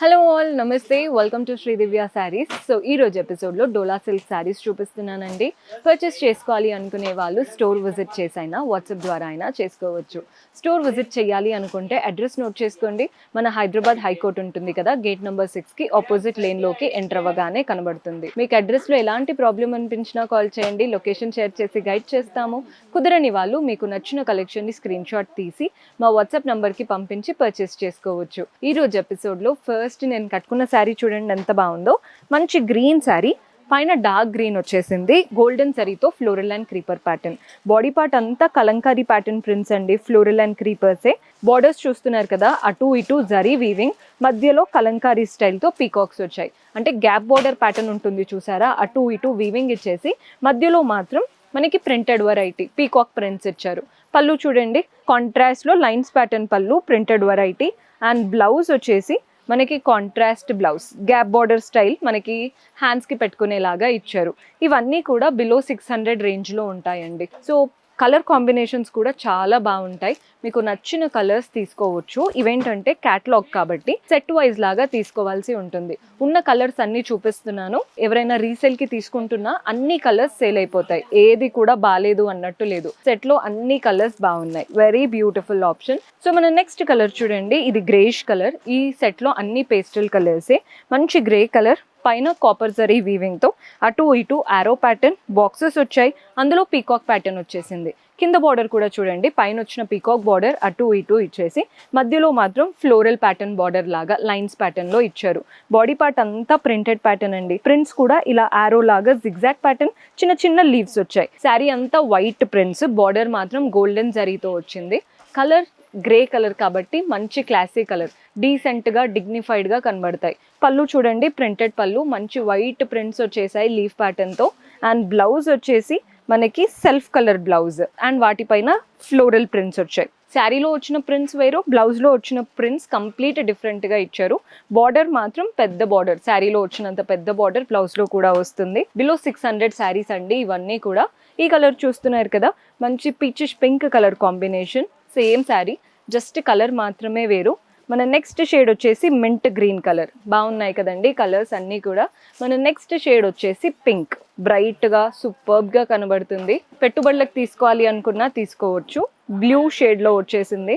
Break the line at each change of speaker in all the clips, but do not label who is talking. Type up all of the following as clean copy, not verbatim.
Hello all, నమస్తే. Welcome to Shri Divya sarees. So ఈ రోజు ఎపిసోడ్లో డోలా సిల్క్ శారీస్ చూపిస్తున్నానండి. పర్చేస్ చేసుకోవాలి అనుకునే వాళ్ళు స్టోర్ విజిట్ చేసైనా వాట్సాప్ ద్వారా అయినా చేసుకోవచ్చు. స్టోర్ విజిట్ చేయాలి అనుకుంటే అడ్రస్ నోట్ చేసుకోండి. మన హైదరాబాద్ హైకోర్టు ఉంటుంది కదా, గేట్ నెంబర్ 6కి ఆపోజిట్ లేన్లోకి ఎంటర్ అవ్వగానే కనబడుతుంది. మీకు అడ్రస్లో ఎలాంటి ప్రాబ్లం అనిపించినా కాల్ చేయండి, లొకేషన్ షేర్ చేసి గైడ్ చేస్తాము. కుదరని వాళ్ళు మీకు నచ్చిన కలెక్షన్ని స్క్రీన్ షాట్ తీసి మా వాట్సాప్ నంబర్కి పంపించి పర్చేస్ చేసుకోవచ్చు. ఈ రోజు ఎపిసోడ్లో ఫస్ట్ నేను కట్టుకున్న శారీ చూడండి ఎంత బాగుందో. మంచి గ్రీన్ శారీ, పైన డార్క్ గ్రీన్ వచ్చేసింది, గోల్డెన్ జరీతో floral and creeper pattern. Body part అంతా కలంకారీ ప్యాటర్న్ ప్రింట్స్ అండి, ఫ్లోరల్ అండ్ క్రీపర్సే. బార్డర్స్ చూస్తున్నారు కదా, అటు ఇటు జరీ వీవింగ్, మధ్యలో కలంకారీ స్టైల్తో పీకాక్స్ వచ్చాయి. అంటే గ్యాప్ బార్డర్ ప్యాటర్న్ ఉంటుంది చూసారా, అటు ఇటు వీవింగ్ ఇచ్చేసి మధ్యలో మాత్రం మనకి ప్రింటెడ్ వెరైటీ పీకాక్ ప్రింట్స్ ఇచ్చారు. పళ్ళు చూడండి, కాంట్రాస్ట్లో లైన్స్ ప్యాటర్న్ పళ్ళు, ప్రింటెడ్ వెరైటీ. అండ్ బ్లౌజ్ వచ్చేసి మనకి contrast blouse, gap border style మనకి హ్యాండ్స్కి పెట్టుకునేలాగా ఇచ్చారు. ఇవన్నీ కూడా బిలో 600 రేంజ్లో ఉంటాయండి. సో కలర్ కాంబినేషన్స్ కూడా చాలా బాగుంటాయి. మీకు నచ్చిన కలర్స్ తీసుకోవచ్చు. ఇవేంటంటే క్యాటలాగ్ కాబట్టి సెట్ వైజ్ లాగా తీసుకోవాల్సి ఉంటుంది. ఉన్న కలర్స్ అన్నీ చూపిస్తున్నాను. ఎవరైనా రీసేల్కి తీసుకుంటున్నా అన్ని కలర్స్ సేల్ అయిపోతాయి, ఏది కూడా బాగాలేదు అన్నట్టు లేదు. సెట్లో అన్ని కలర్స్ బాగున్నాయి, వెరీ బ్యూటిఫుల్ ఆప్షన్. సో మన నెక్స్ట్ కలర్ చూడండి, ఇది గ్రేష్ కలర్. ఈ సెట్లో అన్ని పేస్టల్ కలర్సే. మంచి గ్రే కలర్, పైన కాపర్ జరీ వీవింగ్తో అటు ఇటు ఆరో ప్యాటర్న్ బాక్సెస్ వచ్చాయి, అందులో పీకాక్ ప్యాటర్న్ వచ్చేసింది. కింద బార్డర్ కూడా చూడండి, పైన వచ్చిన పీకాక్ బార్డర్ అటు ఇటు ఇచ్చేసి మధ్యలో మాత్రం ఫ్లోరల్ ప్యాటర్న్ బార్డర్ లాగా లైన్స్ ప్యాటర్న్లో ఇచ్చారు. బాడీ పార్ట్ అంతా ప్రింటెడ్ ప్యాటర్న్ అండి. ప్రింట్స్ కూడా ఇలా ఆరో లాగా జిగ్జాగ్ ప్యాటర్న్, చిన్న చిన్న లీవ్స్ వచ్చాయి. శారీ అంతా వైట్ ప్రింట్స్, బార్డర్ మాత్రం గోల్డెన్ జరీతో వచ్చింది. కలర్ గ్రే కలర్ కాబట్టి మంచి క్లాసీ కలర్, డీసెంట్గా డిగ్నిఫైడ్గా కనబడతాయి. పళ్ళు చూడండి, ప్రింటెడ్ పళ్ళు, మంచి వైట్ ప్రింట్స్ వచ్చేసాయి లీఫ్ ప్యాటర్న్తో. అండ్ బ్లౌజ్ వచ్చేసి మనకి సెల్ఫ్ కలర్ బ్లౌజ్ అండ్ వాటిపైన ఫ్లోరల్ ప్రింట్స్ వచ్చాయి. శారీలో వచ్చిన ప్రింట్స్ వేరు, బ్లౌజ్లో వచ్చిన ప్రింట్స్ కంప్లీట్ డిఫరెంట్గా ఇచ్చారు. బార్డర్ మాత్రం పెద్ద బార్డర్, శారీలో వచ్చినంత పెద్ద బార్డర్ బ్లౌజ్లో కూడా వస్తుంది. బిలో 600 శారీస్ అండి ఇవన్నీ కూడా. ఈ కలర్ చూస్తున్నారు కదా, మంచి peachish pink colour combination. Same sari, just colour మాత్రమే వేరు. మన నెక్స్ట్ షేడ్ వచ్చేసి మింట్ గ్రీన్ కలర్. బాగున్నాయి కదండి కలర్స్ అన్నీ కూడా. మన నెక్స్ట్ షేడ్ వచ్చేసి పింక్, బ్రైట్గా సూపర్బ్గా కనబడుతుంది. పెట్టుబడులకు తీసుకోవాలి అనుకున్నా తీసుకోవచ్చు. బ్లూ షేడ్లో వచ్చేసింది.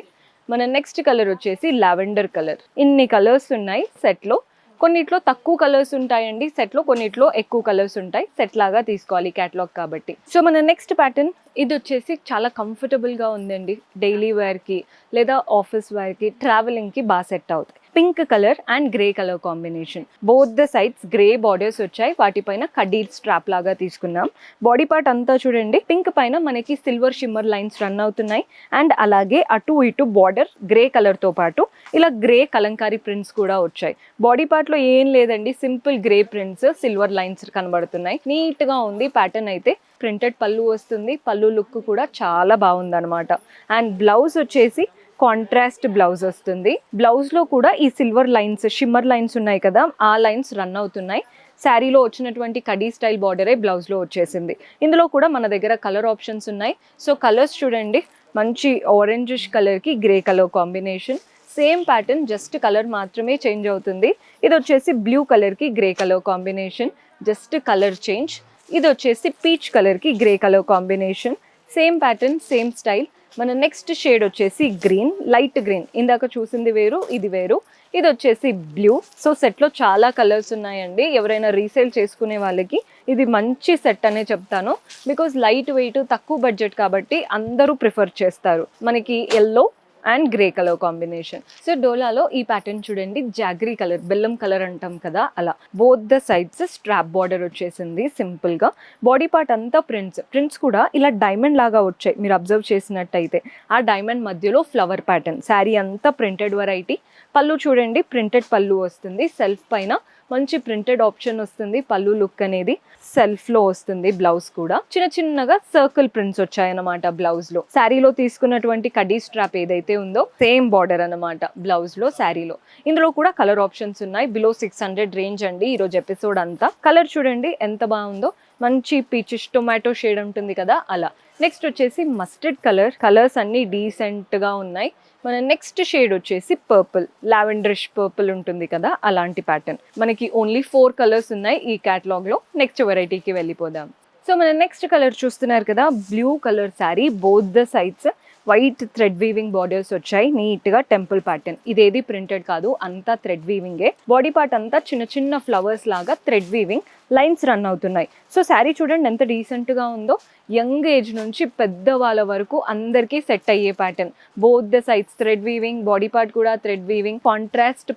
మన నెక్స్ట్ కలర్ వచ్చేసి లావెండర్ కలర్. ఇన్ని కలర్స్ ఉన్నాయి సెట్లో. కొన్నిట్లో తక్కువ కలర్స్ ఉంటాయండి సెట్లో, కొన్నిట్లో ఎక్కువ కలర్స్ ఉంటాయి. సెట్ లాగా తీసుకోవాలి క్యాటలాగ్ కాబట్టి. సో మన నెక్స్ట్ ప్యాటర్న్ ఇది వచ్చేసి చాలా కంఫర్టబుల్గా ఉందండి. డైలీ వేర్కి లేదా ఆఫీస్ వేర్కి, ట్రావెలింగ్కి బాగా సెట్ అవుతాయి. Pink colour and grey colour combination. Both the sides grey borders వచ్చాయి, వాటిపైన కడ్డీ స్ట్రాప్ లాగా తీసుకున్నాం. బాడీ పార్ట్ అంతా చూడండి, పింక్ పైన మనకి సిల్వర్ షిమ్మర్ లైన్స్ రన్ అవుతున్నాయి. అండ్ అలాగే అటు ఇటు బార్డర్ గ్రే కలర్తో పాటు ఇలా గ్రే కలంకారీ ప్రింట్స్ కూడా వచ్చాయి. బాడీ పార్ట్లో ఏం లేదండి, simple grey prints, silver lines కనబడుతున్నాయి. నీట్గా ఉంది ప్యాటర్న్ అయితే. ప్రింటెడ్ పళ్ళు వస్తుంది, పళ్ళు లుక్ కూడా చాలా బాగుందన్నమాట. అండ్ బ్లౌజ్ వచ్చేసి కాంట్రాస్ట్ బ్లౌజ్ వస్తుంది. బ్లౌజ్లో కూడా ఈ సిల్వర్ లైన్స్, షిమ్మర్ లైన్స్ ఉన్నాయి కదా, ఆ లైన్స్ రన్ అవుతున్నాయి. శారీలో వచ్చినటువంటి కడీ స్టైల్ బార్డరే బ్లౌజ్లో వచ్చేసింది. ఇందులో కూడా మన దగ్గర కలర్ ఆప్షన్స్ ఉన్నాయి. సో కలర్స్ చూడండి, మంచి ఆరెంజిష్ కలర్కి grey colour combination. Same pattern, just colour మాత్రమే చేంజ్ అవుతుంది. ఇది వచ్చేసి బ్లూ కలర్కి grey colour combination, just colour change. ఇది వచ్చేసి పీచ్ కలర్కి grey colour combination. Same pattern, same style. మన నెక్స్ట్ షేడ్ వచ్చేసి గ్రీన్, లైట్ గ్రీన్. ఇందాక చూసింది వేరు, ఇది వేరు. ఇది వచ్చేసి బ్లూ. సో సెట్లో చాలా కలర్స్ ఉన్నాయండి. ఎవరైనా రీసేల్ చేసుకునే వాళ్ళకి ఇది మంచి సెట్ అనే చెప్తాను. బికాజ్ లైట్ వెయిట్, తక్కువ బడ్జెట్ కాబట్టి అందరూ ప్రిఫర్ చేస్తారు. మనకి yellow and grey colour combination. So డోలాలో ఈ ప్యాటర్న్ చూడండి, జాగరీ కలర్, బెల్లం కలర్ అంటాం కదా అలా. Both the sides strap border వచ్చేసింది సింపుల్గా. బాడీ పార్ట్ అంతా ప్రింట్స్ కూడా ఇలా డైమండ్ లాగా వచ్చాయి. మీరు అబ్జర్వ్ చేసినట్టయితే ఆ డైమండ్ మధ్యలో ఫ్లవర్ ప్యాటర్న్. శారీ అంతా ప్రింటెడ్ వెరైటీ. పళ్ళు చూడండి, ప్రింటెడ్ పళ్ళు వస్తుంది. సెల్ఫ్ పైన మంచి ప్రింటెడ్ ఆప్షన్ వస్తుంది. పళ్ళు లుక్ అనేది సెల్ఫ్లో వస్తుంది. బ్లౌజ్ కూడా చిన్న చిన్నగా సర్కిల్ ప్రింట్స్ వచ్చాయన్నమాట బ్లౌజ్లో. శారీలో తీసుకున్నటువంటి కడీ స్ట్రాప్ ఏదైతే అయితే ఉందో సేమ్ బార్డర్ అన్నమాట బ్లౌజ్ లో శారీలో. ఇందులో కూడా కలర్ ఆప్షన్స్ ఉన్నాయి. బిలో 600 రేంజ్ అండి ఈరోజు ఎపిసోడ్ అంతా. కలర్ చూడండి ఎంత బాగుందో, మంచి పీచిష్ టొమాటో షేడ్ ఉంటుంది కదా అలా. నెక్స్ట్ వచ్చేసి మస్టర్డ్ కలర్. కలర్స్ అన్ని డీసెంట్ గా ఉన్నాయి. మన నెక్స్ట్ షేడ్ వచ్చేసి పర్పుల్, లావెండరిష్ పర్పుల్ ఉంటుంది కదా అలాంటి ప్యాటర్న్. మనకి ఓన్లీ 4 కలర్స్ ఉన్నాయి ఈ క్యాటలాగ్ లో. నెక్స్ట్ వెరైటీకి వెళ్ళిపోదాం. సో మన నెక్స్ట్ కలర్ చూస్తున్నారు కదా, blue colour sari, both the sides white thread weaving borders వచ్చాయి, నీట్ గా టెంపుల్ ప్యాటర్న్. ఇదేది ప్రింటెడ్ కాదు, అంతా థ్రెడ్ వీవింగే. బాడీ పార్ట్ అంతా చిన్న చిన్న ఫ్లవర్స్ లాగా థ్రెడ్ వీవింగ్ లైన్స్ రన్ అవుతున్నాయి. సో శారీ చూడండి ఎంత డీసెంట్ గా ఉందో. యంగ్ ఏజ్ నుంచి పెద్ద వాళ్ళ వరకు అందరికీ సెట్ అయ్యే pattern. Both the sides thread weaving, body part కూడా థ్రెడ్ వీవింగ్. కాంట్రాస్ట్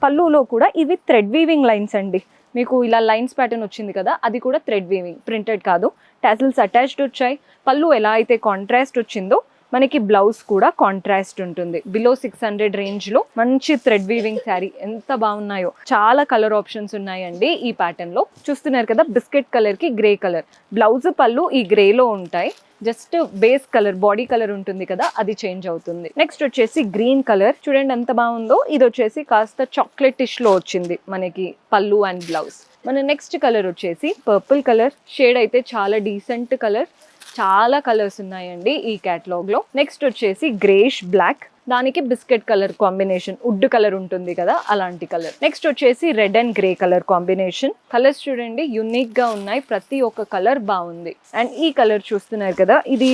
పళ్ళులో కూడా ఇవి థ్రెడ్ వీవింగ్ లైన్స్ అండి. మీకు ఇలా లైన్స్ ప్యాటర్న్ వచ్చింది కదా, అది కూడా థ్రెడ్ వీవింగ్, ప్రింటెడ్ కాదు. టాసిల్స్ అటాచ్డ్ వచ్చాయి. పళ్ళు ఎలా అయితే కాంట్రాస్ట్ వచ్చిందో మనకి బ్లౌజ్ కూడా కాంట్రాస్ట్ ఉంటుంది. బిలో 600 రేంజ్ లో మంచి థ్రెడ్ వీవింగ్ శారీ. ఎంత బాగున్నాయో. చాలా కలర్ ఆప్షన్స్ ఉన్నాయండి ఈ ప్యాటర్న్ లో. చూస్తున్నారు కదా, బిస్కెట్ కలర్ కి గ్రే కలర్. బ్లౌజ్ పళ్ళు ఈ గ్రే లో ఉంటాయి. Just base colour, body colour ఉంటుంది కదా, అది చేంజ్ అవుతుంది. నెక్స్ట్ వచ్చేసి గ్రీన్ కలర్. చూడండి ఎంత బాగుందో. ఇది వచ్చేసి కాస్త చాక్లెటిష్ లో వచ్చింది మనకి పళ్ళు అండ్ బ్లౌజ్. మన నెక్స్ట్ కలర్ వచ్చేసి పర్పుల్ కలర్. షేడ్ అయితే చాలా డీసెంట్ కలర్. చాలా కలర్స్ ఉన్నాయండి ఈ క్యాటలాగ్ లో. నెక్స్ట్ వచ్చేసి గ్రేష్ బ్లాక్, దానికి biscuit colour combination, would colour ఉంటుంది కదా అలాంటి కలర్. నెక్స్ట్ వచ్చేసి red and grey colour combination. Colours చూడండి యునిక్ గా ఉన్నాయి, ప్రతి ఒక్క కలర్ బాగుంది. అండ్ ఈ కలర్ చూస్తున్నారు కదా, ఇది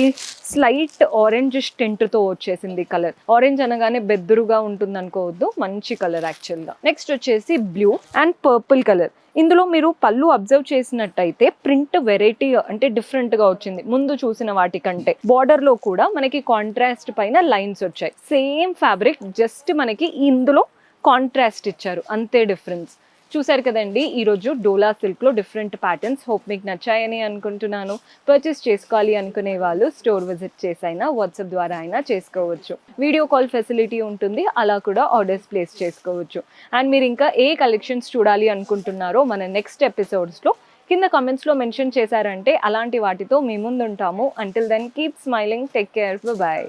స్లైట్ ఆరెంజ్ టింట్ తో వచ్చేసింది కలర్. ఆరెంజ్ అనగానే బెద్దురుగా ఉంటుంది అనుకోవద్దు, మంచి కలర్ యాక్చువల్ గా. నెక్స్ట్ వచ్చేసి బ్లూ అండ్ పర్పుల్ కలర్. ఇందులో మీరు పళ్ళు అబ్జర్వ్ చేసినట్టయితే ప్రింట్ వెరైటీ అంటే డిఫరెంట్ గా వచ్చింది ముందు చూసిన వాటికంటే. బార్డర్ లో కూడా మనకి కాంట్రాస్ట్ పైన లైన్స్ వచ్చాయి. సేమ్ ఫ్యాబ్రిక్, జస్ట్ మనకి ఇందులో కాంట్రాస్ట్ ఇచ్చారు, అంతే డిఫరెన్స్. చూసారు కదండి ఈరోజు డోలా సిల్క్ లో డిఫరెంట్ ప్యాటర్న్స్. హోప్ మీకు నచ్చాయని అనుకుంటున్నాను. పర్చేస్ చేసుకోవాలి అనుకునే వాళ్ళు స్టోర్ విజిట్ చేసైనా వాట్సాప్ ద్వారా అయినా చేసుకోవచ్చు. వీడియో కాల్ ఫెసిలిటీ ఉంటుంది, అలా కూడా ఆర్డర్స్ ప్లేస్ చేసుకోవచ్చు. అండ్ మీరు ఇంకా ఏ కలెక్షన్స్ చూడాలి అనుకుంటున్నారో మన నెక్స్ట్ ఎపిసోడ్స్లో కింద కామెంట్స్లో మెన్షన్ చేశారంటే అలాంటి వాటితో మీ ముందు ఉంటాము. Until then keep smiling, take care, bye.